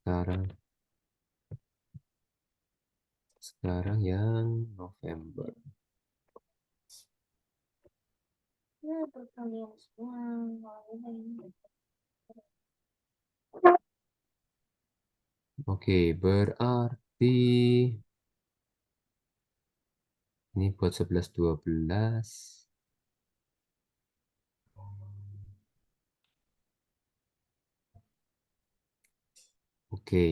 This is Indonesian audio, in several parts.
Sekarang yang November. Oke, berarti ini buat 11-12. Oke.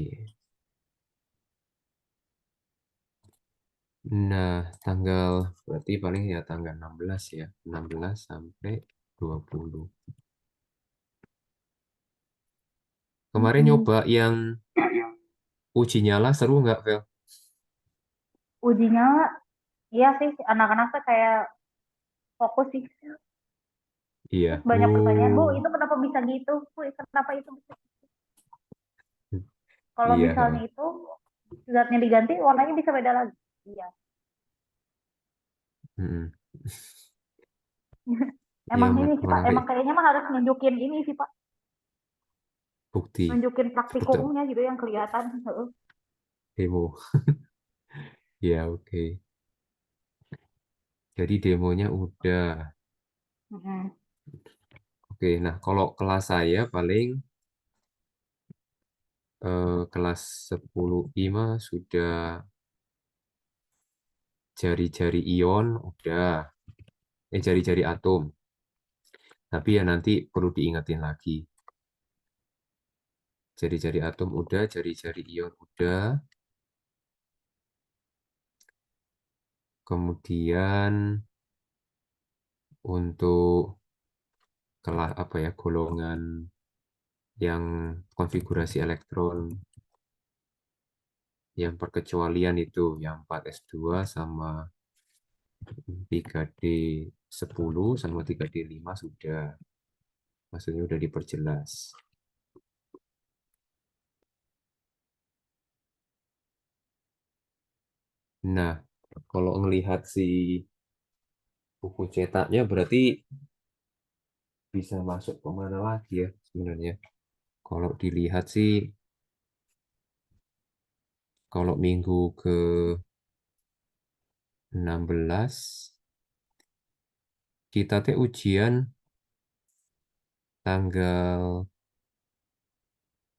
Nah, berarti paling ya tanggal 16 ya. 16 sampai 20. Kemarin nyoba yang uji nyala seru nggak, Vel? Ujinya, iya sih, anak-anak tuh kayak fokus sih. Terus Iya. banyak pertanyaan, Bu, itu kenapa bisa gitu? Bu, kenapa itu bisa? Kalau Iya. misalnya itu zatnya diganti, warnanya bisa beda lagi. Iya. Mm-mm. Iya, Emang ini sih Pak, menarik. emang kayaknya mah harus nunjukin ini sih Pak, Bukti. nunjukin Betul. praktikumnya gitu yang kelihatan. Heeh. Demo. Ya, oke. Jadi demonya udah. Mm-mm. Oke, nah kalau kelas saya paling kelas 10 IMA sudah jari-jari ion udah. Jari-jari atom. Tapi ya nanti perlu diingetin lagi. Jari-jari atom udah, jari-jari ion udah. Kemudian untuk kelas apa ya, golongan yang konfigurasi elektron yang perkecualian itu yang 4s2 sama 3D10 sama 3D5 sudah. Maksudnya udah diperjelas. Nah, kalau melihat si buku cetaknya berarti bisa masuk kemana lagi ya sebenarnya. Kalau dilihat sih, kalau minggu ke 16 kita teh ujian tanggal,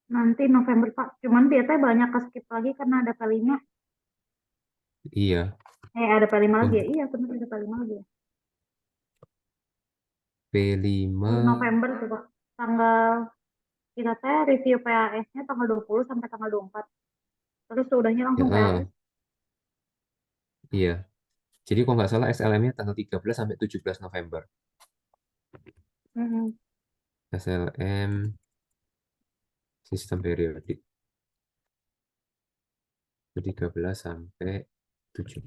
Nanti November Pak, cuman dia teh banyak ke skip lagi karena ada P5. iya, Ada P5 lagi ya? untuk Iya benar ada P5 lagi ya. Di P5. November tuh Pak, tanggal kita teh review PAS-nya tanggal 20 sampai tanggal 24. Terus udahnya Ya, langsung PAS. iya. Jadi kalau nggak salah SLM-nya tanggal 13 sampai 17 November. Mm-mm. SLM sistem periodik 13 sampai 17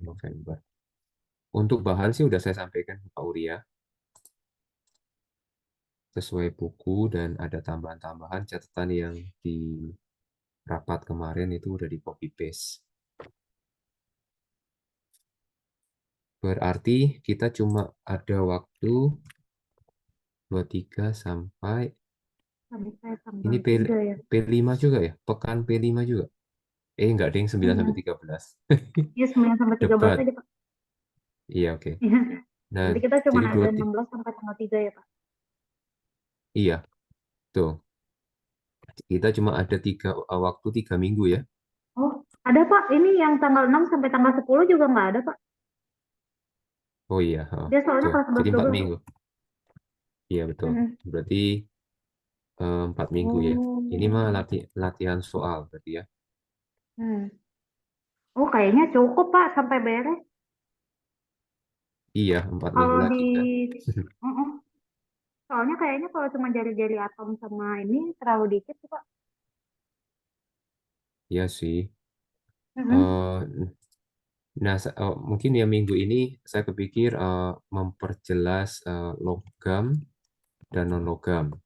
November. Untuk bahan sih udah saya sampaikan ke Pak Uria sesuai buku dan ada tambahan-tambahan catatan yang di rapat kemarin itu udah di copy paste. Berarti kita cuma ada waktu 23 sampai Sampai tanggal ini 3 ya. P5 juga ya? Pekan P5 juga? Enggak, deh, 9 sampai Mm-mm. 13. Iya 9 sampai 13 Debat. aja Pak. Iya, oke. Iya. Nah, Nanti kita cuma jadi ada 16 sampai tanggal 3 ya Pak. iya, tuh. Kita cuma ada waktu 3 minggu ya. Oh, ada Pak. Ini yang tanggal 6 sampai tanggal 10 juga nggak ada Pak. Oh iya, oh, Dia soalnya tuh. kelas Jadi 11 empat 12. minggu. Iya, betul. Mm-mm. Berarti 4 minggu ya. Ini mah Oh. latihan soal berarti ya. Hmm. Oh, kayaknya cukup Pak sampai beres. Iya, 4 minggu Kalau di lagi kan. Mm-mm. Soalnya kayaknya kalau cuma jari-jari atom sama ini terlalu dikit sih Pak. Iya sih. Mm-mm. Eh, nah, mungkin ya minggu ini saya kepikir memperjelas logam dan non-logam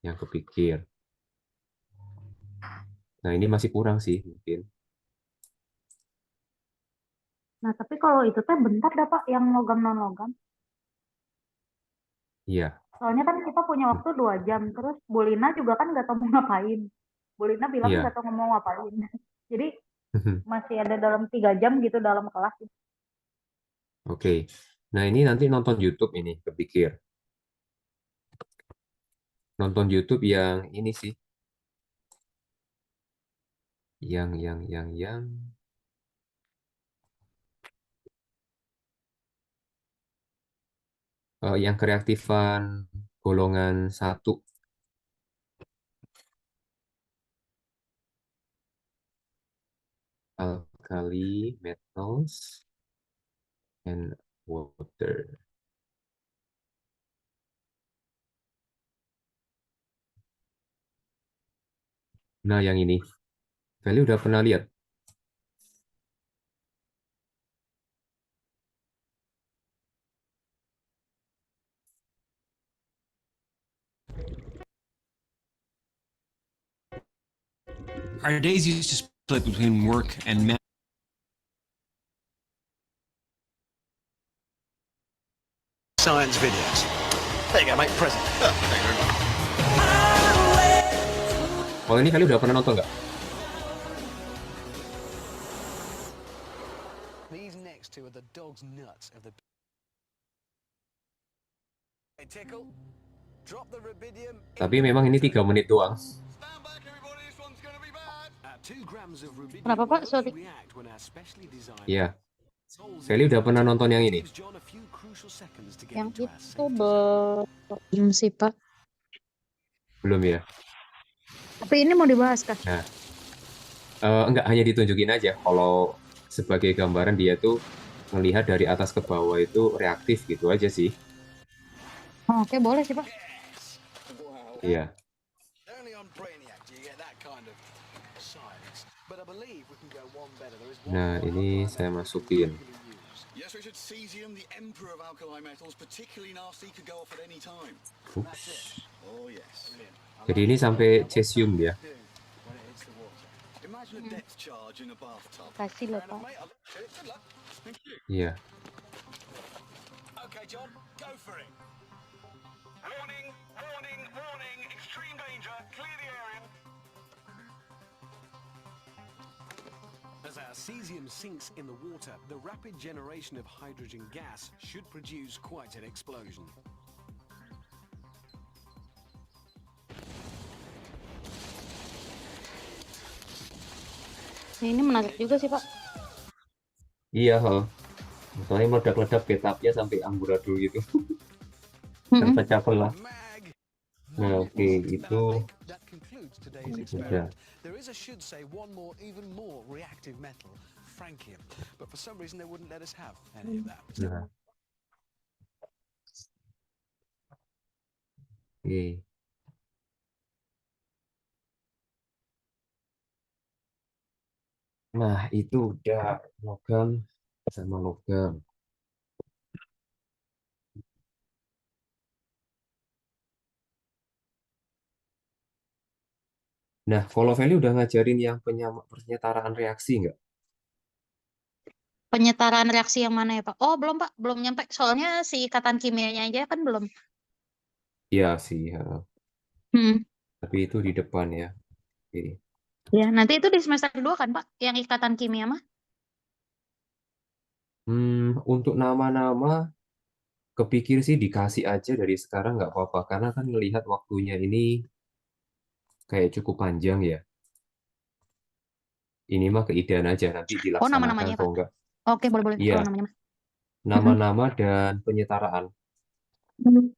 yang kepikir. Nah, ini masih kurang sih mungkin. Nah, tapi kalau itu teh bentar dah Pak yang logam non logam. Iya. Soalnya kan kita punya waktu 2 jam. Terus Bu Lina juga kan nggak tahu mau ngapain. Bu Lina bilang nggak Iya. tahu ngomong ngapain. Jadi masih ada dalam 3 jam gitu dalam kelas. Oke. Nah, ini nanti nonton YouTube ini, kepikir. Nonton YouTube yang ini sih, yang yang kereaktifan golongan satu, alkali, metals, and water. Nah, yang ini, Feli udah pernah lihat? Our days used to split between work and math. Science videos. There you go, mate. Present. Oh, thank you very much. Oh, ini Feli udah pernah nonton nggak? These next two are the dog's nuts of the. Hey, tickle. Drop the rubidium. Tapi memang ini 3 menit doang. Stand back, everybody. This one's gonna be bad. 2 grams of rubidium Kenapa, Pak? will Sorry. only react when our specially designed. Iya. Feli udah pernah nonton yang ini? Gives John a few crucial seconds to get Yang into our itu safe belum sih, Pak. Belum ya? Tapi ini mau dibahas kah? Nah, enggak hanya ditunjukin aja. Kalau sebagai gambaran dia tuh melihat dari atas ke bawah itu reaktif gitu aja sih. Oh, oke, boleh sih, Pak. Wow. Iya. Only on Brainiac do you get that kind of science. But I believe we can go one better. There is Nah, one more ini alkali saya metal we masukin. regularly use. Yes, Richard, cesium, the emperor of alkali metals, particularly nasty, could go off at any time. Ups. Oh, yes. Brilliant. I Jadi like ini it. sampai Now, what cesium time dia. does it do when it hits the water? Imagine a depth charge in a bathtub. Kasih loh, Fair enough, Pak. mate. I'll do it. Good luck. Thank you. Iya. Okay, John, go for it. Warning, warning, warning. Extreme danger. Clear the area. As our cesium sinks in the water, the rapid generation of hydrogen gas should produce quite an explosion. Ini menarik juga sih, Pak. Iya, heeh. Soalnya meledak-ledak bathtubnya sampai amburadul gitu. Mm-mm. Terpecah belah. Mag. Nah, oke, itu That concludes today's udah. experiment. There is, I should say, one more, even more reactive metal, francium. But for some reason, they wouldn't let us have any of that. Nah. Oke. Nah, itu udah logam sama logam. Nah, kalau Feli udah ngajarin yang penyetaraan reaksi nggak? Penyetaraan reaksi yang mana ya, Pak? Oh, belum, Pak. Belum nyampe. Soalnya si ikatan kimianya aja kan belum. Iya sih, heeh. Hmm. Tapi itu di depan ya. Oke. Ya, nanti itu di semester 2 kan, Pak? Yang ikatan kimia mah. Untuk nama-nama kepikir sih dikasih aja dari sekarang nggak apa-apa karena kan ngelihat waktunya ini kayak cukup panjang ya. Ini mah keidean aja nanti Oh, dilaksanakan nama-namanya, atau Pak. enggak. Oke, boleh-boleh. Iya, Kalau namanya mah. nama-nama dan penyetaraan. Mm-mm.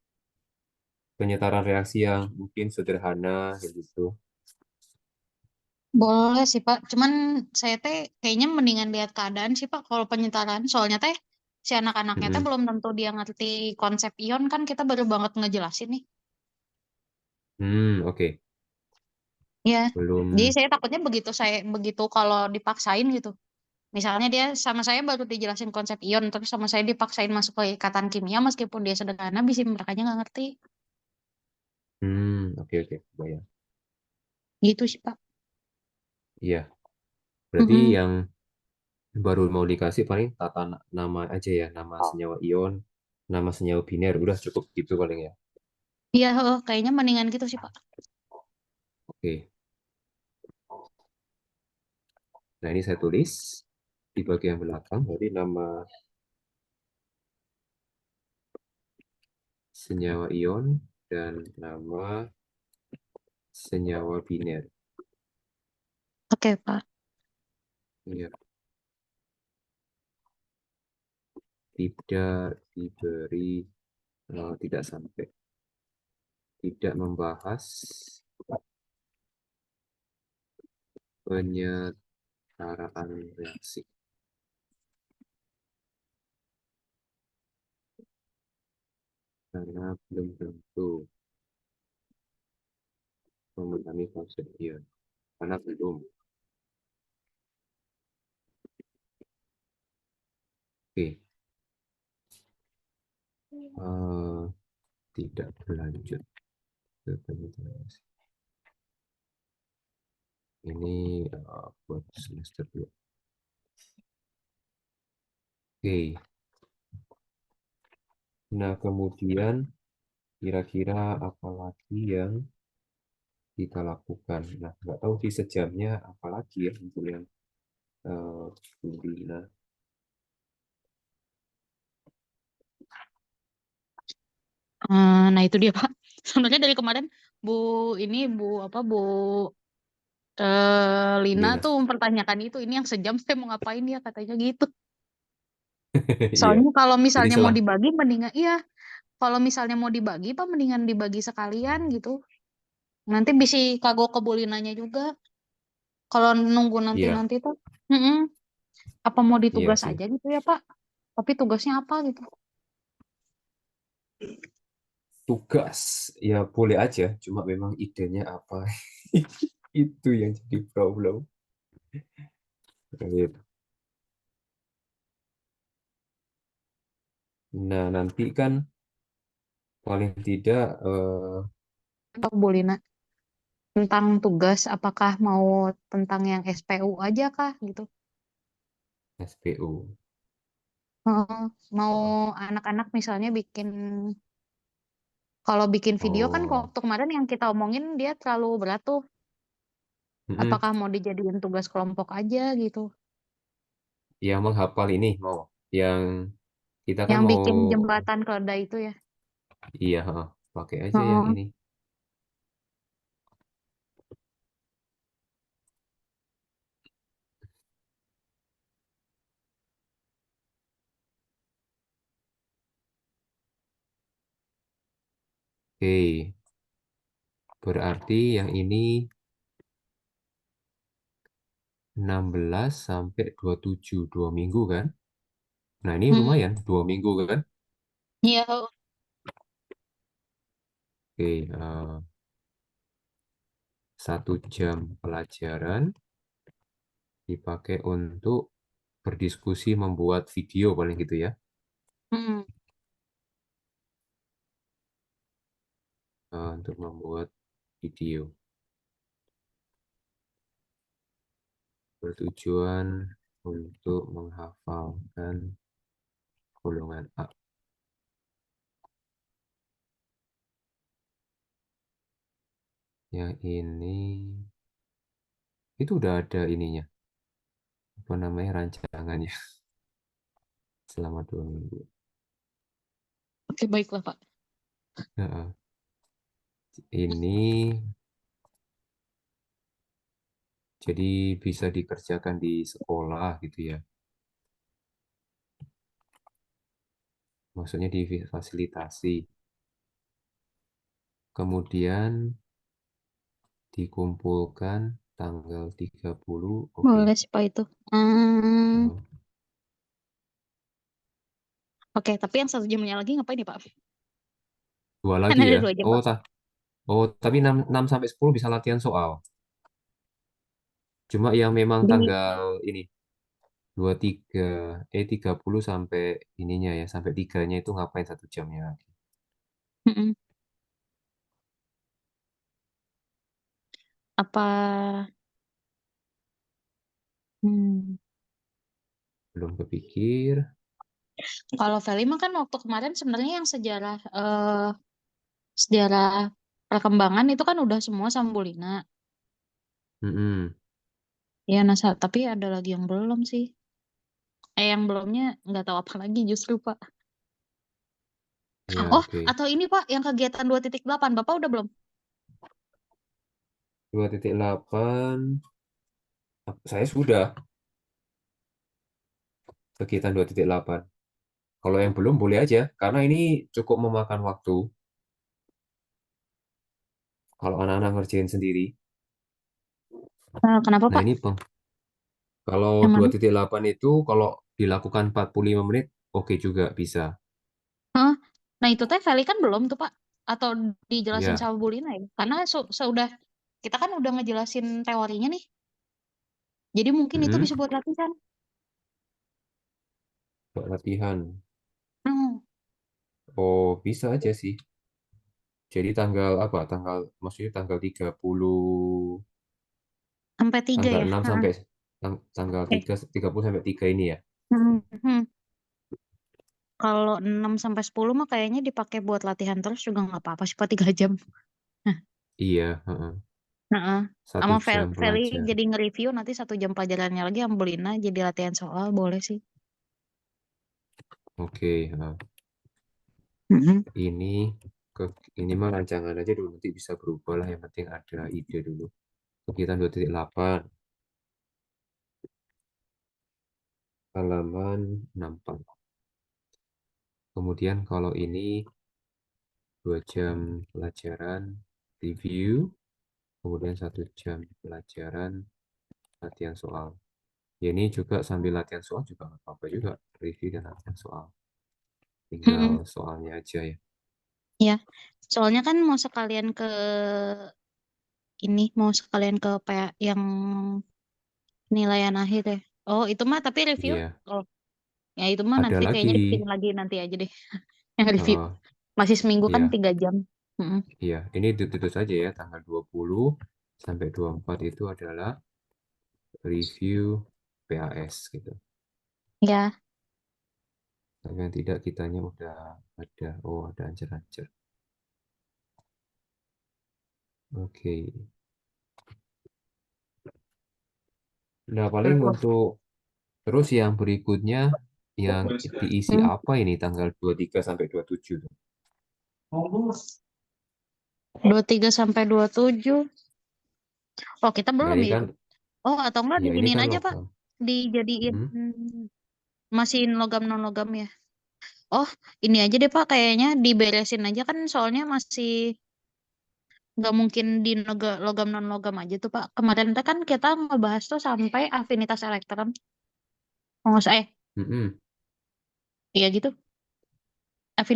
Penyetaraan reaksi yang mungkin sederhana kayak gitu. Boleh sih, Pak. Cuman saya teh kayaknya mendingan lihat keadaan sih, Pak. Kalau penyetaraan. Soalnya teh si anak-anaknya teh Mm-mm. belum tentu dia ngerti konsep ion kan kita baru banget ngejelasin nih. Oke. Ya. Jadi Belum. saya takutnya begitu kalau dipaksain gitu. Misalnya dia sama saya baru dijelasin konsep ion, terus sama saya dipaksain masuk ke ikatan kimia meskipun dia sederhana, bisa mereka nggak ngerti. Oke, oke. Bayang. Gitu sih, Pak. Iya. Berarti Mm-mm. yang baru mau dikasih paling tata nama aja ya, nama senyawa ion, nama senyawa biner, udah cukup gitu paling ya. Iya, kayaknya mendingan gitu sih, Pak. Oke. Nah, ini saya tulis di bagian belakang, berarti nama senyawa ion dan nama senyawa biner. Oke, Pak. Ya, tidak diberi, tidak sampai, tidak membahas penyetaraan reaksi. Karena belum tentu memahami konsep ion. Karena belum. Oke. Eh, tidak berlanjut ke penetrasi. Ini buat semester 2. Oke. Nah, kemudian kira-kira apa lagi yang kita lakukan? Nah, nggak tahu di sejamnya apa lagi ya untuk yang Bulina. Nah itu dia Pak. Sebenarnya dari kemarin Bu ini Bu apa Bu Lina Lina. tuh mempertanyakan ini yang sejam saya mau ngapain ya katanya gitu. Iya. Soalnya kalau Jadi misalnya mau setelah dibagi mendingan iya, kalau misalnya mau dibagi Pak mendingan dibagi sekalian gitu. Nanti bisa kagok ke Bu Linanya juga. Kalau nunggu iya, nanti-nanti tuh, mm-mm. Apa mau iya ditugas sih. aja gitu ya Pak? Tapi tugasnya apa gitu? Tugas ya boleh aja, cuma memang idenya apa itu yang jadi problem. Gitu. Nah, nanti kan paling tidak Pak Bu Lina tentang tugas, apakah mau tentang yang SPU aja kah gitu? SPU. Heeh, mau anak-anak misalnya bikin, kalau bikin video kan Oh, waktu kemarin yang kita omongin dia terlalu berat tuh. mm-mm. Apakah mau dijadiin tugas kelompok aja gitu? Yang menghafal ini mau, yang kita kan Yang mau, bikin jembatan keledai itu ya. iya, heeh, pakai aja yang Heeh. ini. Oke, berarti yang ini 16 sampai 27, 2 minggu kan? Nah, ini Mm-mm. lumayan, 2 minggu kan? Iya, Oke, 1 jam pelajaran dipakai untuk berdiskusi membuat video paling gitu ya. mm-mm. Untuk membuat video bertujuan untuk menghafalkan golongan A. Yang ini itu udah ada ininya, apa namanya, rancangannya selama 2 minggu. Oke, baiklah Pak. Nah, ini jadi bisa dikerjakan di sekolah gitu ya. Maksudnya difasilitasi. Kemudian dikumpulkan tanggal 30. Oke. Boleh sih Pak itu. Hmm, Eh, oke, tapi yang 1 jamnya lagi ngapain nih Pak? Dua Kan lagi ada ya. 2 jam Oh, Pak. tapi 6 sampai 10 bisa latihan soal. Cuma yang memang Di, tanggal ini 23, 30 sampai ininya ya, sampai 3-nya itu ngapain 1 jamnya lagi. mm-mm. Apa? Hmm. Belum kepikir. Kalau Feli mah kan waktu kemarin sebenarnya yang sejarah perkembangan itu kan udah semua sama Bu Lina. Mm-mm. Ya NASA, tapi ada lagi yang belum sih. Yang belumnya nggak tahu apa lagi justru Pak. Ya, Oh, oke. atau ini Pak, yang kegiatan 2.8, Bapak udah belum? 2.8, saya sudah kegiatan 2.8. Kalau yang belum boleh aja, karena ini cukup memakan waktu kalau anak-anak ngerjain sendiri. Kenapa Nah, Pak? ini kalau Yang mana? 2.8 itu kalau dilakukan 45 menit, oke juga bisa. Hah? Nah itu teh Feli kan belum tuh Pak. Atau dijelasin Ya, sama Bu Lina ya? Karena sudah kita kan udah ngejelasin teorinya nih. Jadi mungkin itu mm-mm, bisa buat latihan. buat latihan. Hmm, Oh, bisa aja sih. Jadi tanggal apa? Maksudnya tanggal 30, sampai 3 tanggal ya. 6 Heeh. sampai tanggal Eh, 30 sampai 3 ini ya. hmm, hmm. Kalau 6 sampai 10 mah kayaknya dipakai buat latihan terus juga nggak apa-apa sih Pak 3 jam. Nah, Iya, heeh. heeh. Satu Sama jam Feli belajar. jadi nge-review nanti 1 jam pelajarannya lagi sama Bu Lina jadi latihan soal boleh sih. Oke, heeh. Mm-mm. Ini ke ini mah rancangan aja dulu, nanti bisa berubah lah, yang penting ada ide dulu. Kegiatan 2.8 halaman 64. Kemudian kalau ini 2 jam pelajaran review, kemudian 1 jam pelajaran latihan soal. Ya, ini juga sambil latihan soal juga nggak apa-apa juga, review dan latihan soal. Tinggal Mm-mm. soalnya aja ya. Ya, soalnya kan mau sekalian ke ini, mau sekalian ke yang penilaian akhir ya. Oh, itu mah tapi review. Iya, Oh, ya itu mah ada nanti kayaknya lagi. dibikin lagi nanti aja deh yang review. Heeh, Masih seminggu kan iya, 3 jam. Mm-mm. iya. Ini itu saja ya, tanggal 20 sampai 24 itu adalah review PAS gitu. Ya, Tapi yang tidak kitanya udah ada, oh ada ancer-ancer. Oke. Nah, paling betul. untuk terus yang berikutnya yang diisi Hmm. apa ini tanggal 23 sampai 27 tuh? 23 sampai 27. Oh, kita Nah, belum ini ya. kan Oh, atau enggak ya ini diginiin kan aja, Pak. logam. Dijadiin Hmm, mesin logam non logam ya. Oh, ini aja deh, Pak. Kayaknya diberesin aja kan soalnya masih nggak mungkin di logam non logam aja tuh, Pak. Kemarin teh kan kita ngebahas tuh sampai afinitas elektron. Oh, nggak usah, mm-mm. iya gitu.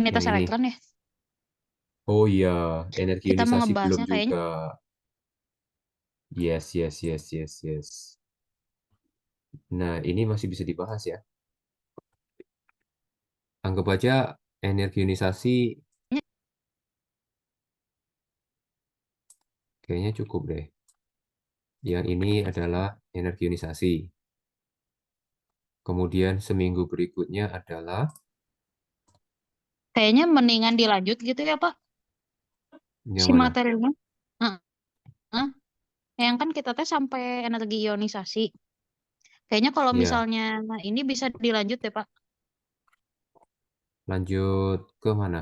Yang Afinitas ini. elektron ya. Oh iya, energi Kita mau ionisasi belum ngebahasnya kayaknya juga. Yes, yes, yes, yes, yes. Nah, ini masih bisa dibahas ya. Anggap aja energi ionisasi kayaknya cukup deh. Yang ini adalah energi ionisasi. Kemudian seminggu berikutnya adalah kayaknya mendingan dilanjut gitu ya, Pak. yang Si mana? materinya. Heeh. Yang kan kita tes sampai energi ionisasi. Kayaknya kalau Ya, misalnya ini bisa dilanjut ya, Pak. lanjut ke mana?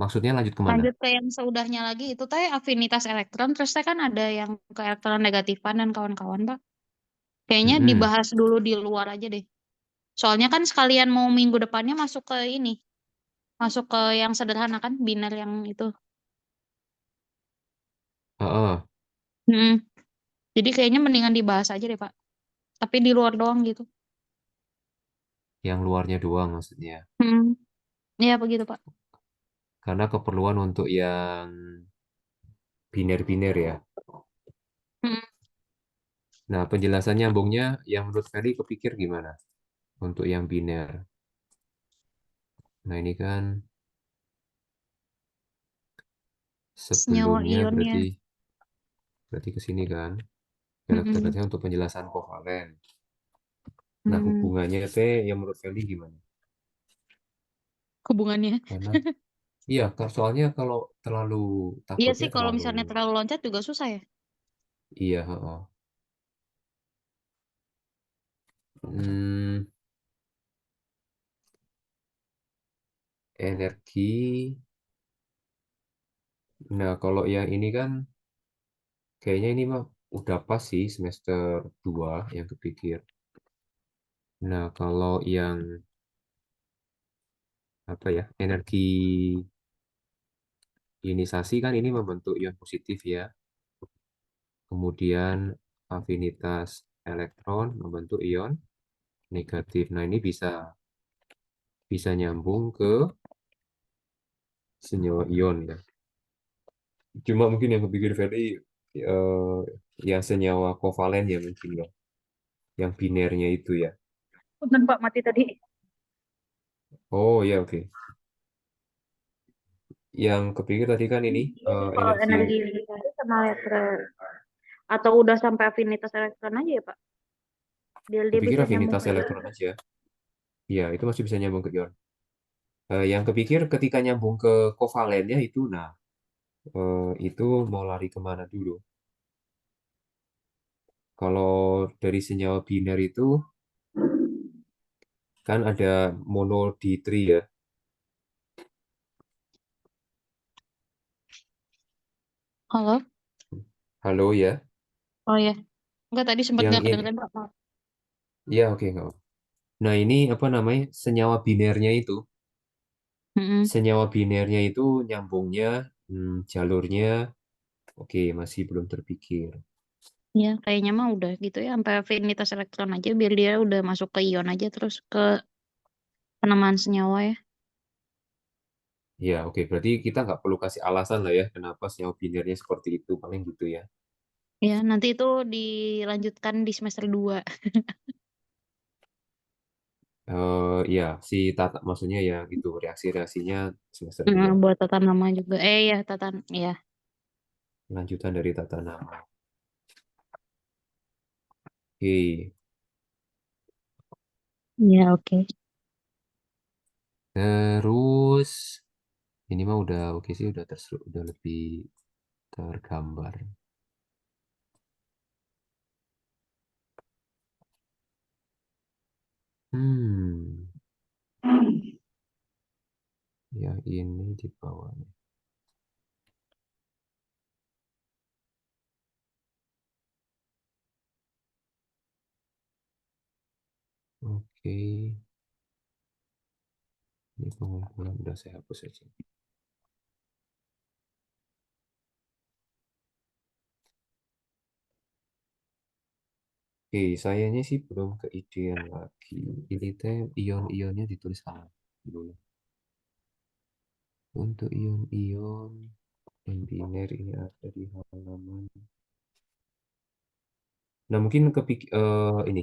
Maksudnya lanjut kemana? Lanjut ke yang seudahnya lagi itu teh afinitas elektron. Terus teh kan ada yang ke elektron negatifan dan kawan-kawan, Pak. Kayaknya Mm-mm. dibahas dulu di luar aja deh. Soalnya kan sekalian mau minggu depannya masuk ke ini. Masuk ke yang sederhana kan, biner yang itu. Heeh, Hmm. Jadi kayaknya mendingan dibahas aja deh, Pak. Tapi di luar doang gitu. yang luarnya doang maksudnya. Hmm. Iya begitu, Pak. Karena keperluan untuk yang biner-biner ya. Hmm. Nah, penjelasan nyambungnya yang menurut Ferry kepikir gimana untuk yang biner? Nah, ini kan Senyawa sebelumnya ionnya. berarti berarti ke sini kan. Mm-mm. Elektrodetnya untuk penjelasan kovalen. Nah, Hmm. hubungannya teh yang menurut Ferry gimana? Hubungannya. Karena Iya, soalnya kalau terlalu Iya takutnya sih, kalau terlalu misalnya terlalu loncat juga susah ya. iya, heeh. Hmm, energi. Nah, kalau yang ini kan kayaknya ini mah udah pas sih semester 2 yang kepikir. Nah, kalau yang apa ya? Energi ionisasi kan ini membentuk ion positif ya. Kemudian afinitas elektron membentuk ion negatif. Nah, ini bisa bisa nyambung ke senyawa ion ya. Cuma mungkin yang kepikir Ferdi eh, yang senyawa kovalen ya mungkin ya, yang binernya itu ya. Punten Pak, mati tadi. Oh ya oke. Yang kepikir tadi kan ini Iya sih, kalau energi. energi ionisasi sama elektron. Atau udah sampai afinitas elektron aja ya Pak? Dia Kepikir bisa nyambung afinitas ke ion. elektron aja. Ya itu masih bisa nyambung ke ion. Yang kepikir ketika nyambung ke kovalennya itu, nah itu mau lari kemana dulu? Kalau dari senyawa biner itu kan ada mono D3 ya. Halo? Halo ya. Oh ya. Enggak, tadi sempat Yang nggak ini, kedengeran Pak. Maaf. ya oke nggak apa. Nah ini apa namanya senyawa binernya itu, Mm-mm. senyawa binernya itu nyambungnya jalurnya, oke masih belum terpikir. Ya, kayaknya mah udah gitu ya. Sampai afinitas elektron aja biar dia udah masuk ke ion aja terus ke penemuan senyawa ya. Ya oke berarti kita nggak perlu kasih alasan lah ya kenapa senyawa binernya seperti itu paling gitu ya. Ya, nanti itu dilanjutkan di semester 2. Ya si tata maksudnya ya gitu reaksi-reaksinya semester 2 Mm, buat tata nama juga. Ya, tata ya. lanjutan dari tata nama. Oke. Ya, oke. Terus ini mah udah oke sih udah udah lebih tergambar. Hmm, yang ini di bawahnya. Oke, ini pengumpulan udah saya hapus aja. Oke, sayanya sih belum keidean lagi. Ini teh ion-ionnya ditulis salah dulu. Untuk ion-ion yang biner ini ada di halaman. Nah, mungkin ini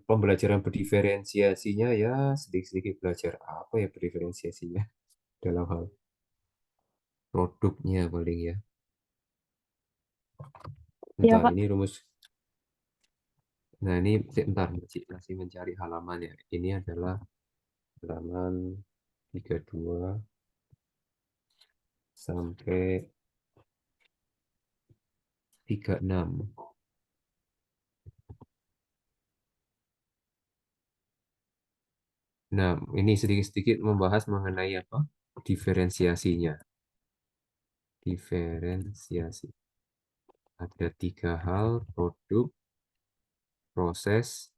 pembelajaran berdiferensiasinya ya sedikit-sedikit belajar apa ya berdiferensiasinya dalam hal produknya paling ya. Iya, Bentar, Pak. ini rumus. Nah, ini bentar, masih mencari halaman ya. Ini adalah halaman 32 sampai 36. Nah, ini sedikit-sedikit membahas mengenai apa? Diferensiasinya. Diferensiasi. Ada 3 hal, produk, proses,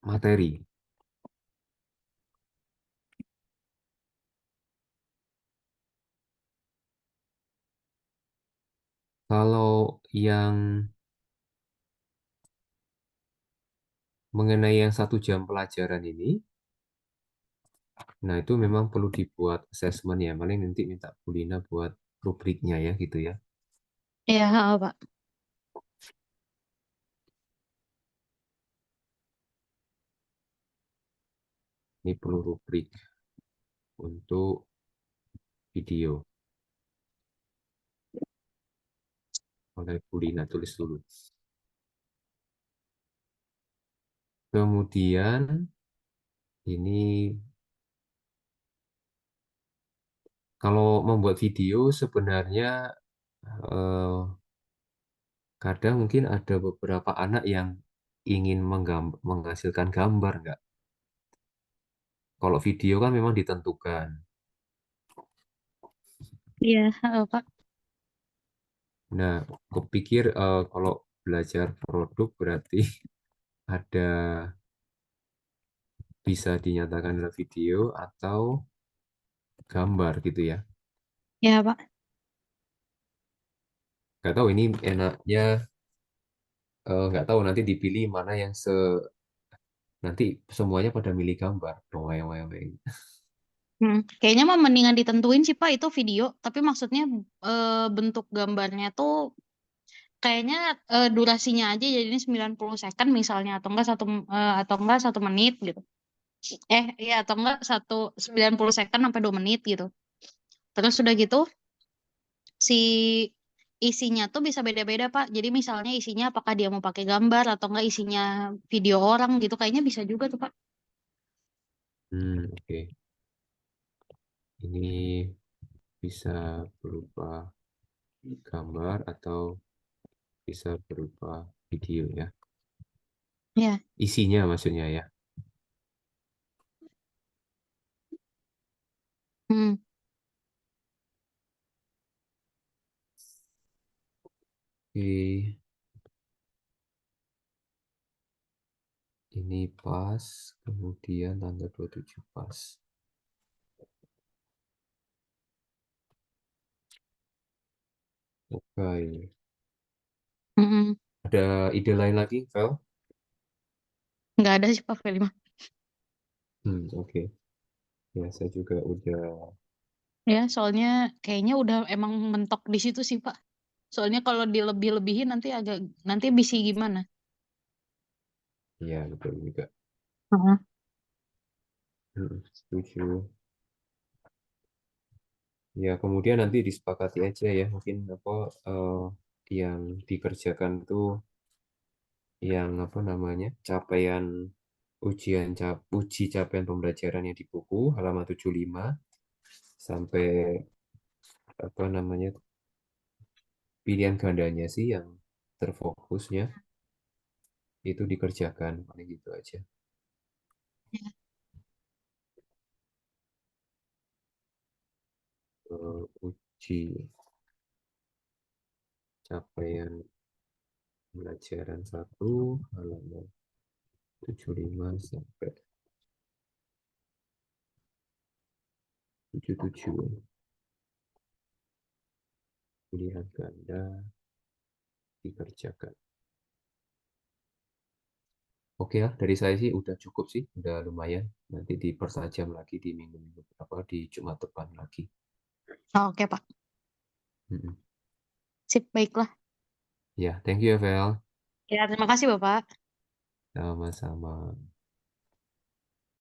materi. Kalau yang mengenai yang 1 jam pelajaran ini, nah itu memang perlu dibuat assessment ya. Paling nanti minta Bulina buat rubriknya ya gitu ya. Iya, Pak. Ini perlu rubrik untuk video oleh Bulina tulis dulu. Kemudian ini Kalau membuat video sebenarnya eh, kadang mungkin ada beberapa anak yang ingin menghasilkan gambar nggak? Kalau video kan memang ditentukan. Iya, Pak. Nah, kupikir kalau belajar produk berarti ada bisa dinyatakan adalah video atau gambar gitu ya. Ya, Pak. Nggak tahu ini enaknya, nggak tahu nanti dipilih mana yang nanti semuanya pada milih gambar. Oh, Kayaknya mah mendingan ditentuin sih Pak itu video, tapi maksudnya bentuk gambarnya tuh kayaknya durasinya aja jadi ini 90 second misalnya atau enggak 1 menit gitu. Iya atau enggak 90 second sampai 2 menit gitu. Terus udah gitu si isinya tuh bisa beda-beda Pak. Jadi misalnya isinya apakah dia mau pakai gambar atau enggak isinya video orang gitu kayaknya bisa juga tuh Pak. Oke. Ini bisa berupa gambar atau bisa berupa video ya. Ya. Isinya maksudnya ya. Hmm. Oke, ini pas, kemudian tanggal 27 pas. Oke, Mm-mm. ada ide lain lagi, Vel? Nggak ada sih Pak Felima. Oke. Ya, saya juga udah, Ya, soalnya kayaknya udah emang mentok di situ sih, Pak. Soalnya kalau dilebih-lebihin nanti bisa gimana? ya betul juga. Heeh. Setuju. Ya, kemudian nanti disepakati aja ya, mungkin apa yang dikerjakan tuh yang apa namanya capaian uji capaian pembelajaran yang di buku halaman 75 sampai apa namanya pilihan gandanya sih yang terfokusnya itu dikerjakan paling gitu aja. Uji capaian pembelajaran 1 halaman 75 sampai 77 pilihan ganda dikerjakan. Oke ya, dari saya sih udah cukup sih, udah lumayan. Nanti dipertajam lagi di minggu-minggu apa di Jumat depan lagi. Oh, oke, Pak. Mm-mm. Sip, baiklah. Ya, thank you ya, Vel. Ya, terima kasih, Bapak. Sama-sama.